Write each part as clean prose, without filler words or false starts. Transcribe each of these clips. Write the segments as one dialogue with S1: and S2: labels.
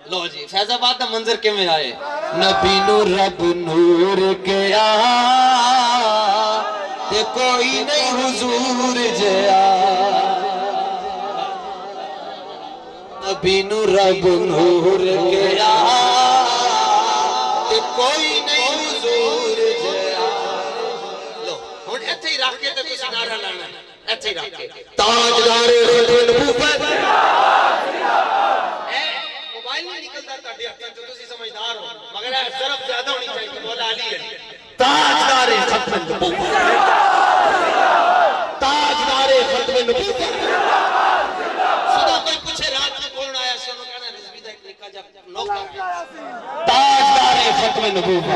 S1: لو جی فیض آباد دا منظر کے میں آئے نبی نو رب نور گیا تے کوئی نہیں حضور جیا نبی نو رب نور گیا تے کوئی نہیں حضور جیا لو ہن ایتھے ہی رکھ کے تے تسی نعرہ لانا ایتھے ہی رکھ کے تاجدار ختم نبوت موبائل نہیں نکلتا تاڈے ہتھاں چوں تسی سمجھدار ہو مگر اے ضرب زیادہ ہونی چاہیے مولا علی ہے تاجدار ختم نبوت تاجدار ختم نبوت صدا کوئی پوچھے رات میں کون آیا سنو کہنا رضوی دا ایک نکا جا نوکا تاجدار ختم نبوت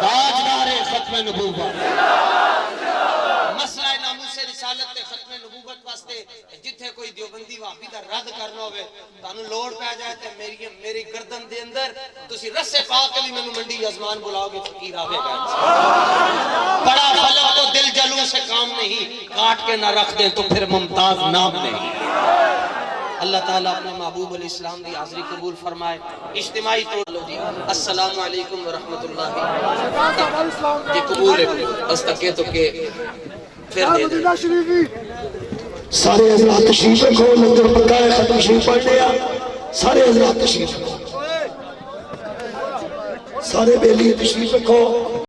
S1: تاجدار ختم نبوت مسئلہ ناموس رسالت ختم نبوت واسطے جتھے کوئی دیوبندی وہابی دا رد کرنا ہوئے تانوں لوڑ پہ جائے تے میری گردن دے اندر تسی رس پاک علی میں منڈی ازمان بلاؤ گے فقیر آوے گا بڑا فلک تو دل جلوں سے کام نہیں کاٹ کے نہ رکھ دیں تو پھر ممتاز نام نہیں اللہ تعالیٰ اپنے محبوب علیہ السلام دی حاضری قبول فرمائے اجتماعی توڑ لو جی السلام علیکم ورحمت اللہ جی قبول ہے بس تکے تو کہ پھر دے دیں
S2: سارے حضرات تشریف رکھو لنگر پکائے ختم شریف پڑھ لیا سارے حضرات تشریف رکھو سارے بیلی تشریف رکھو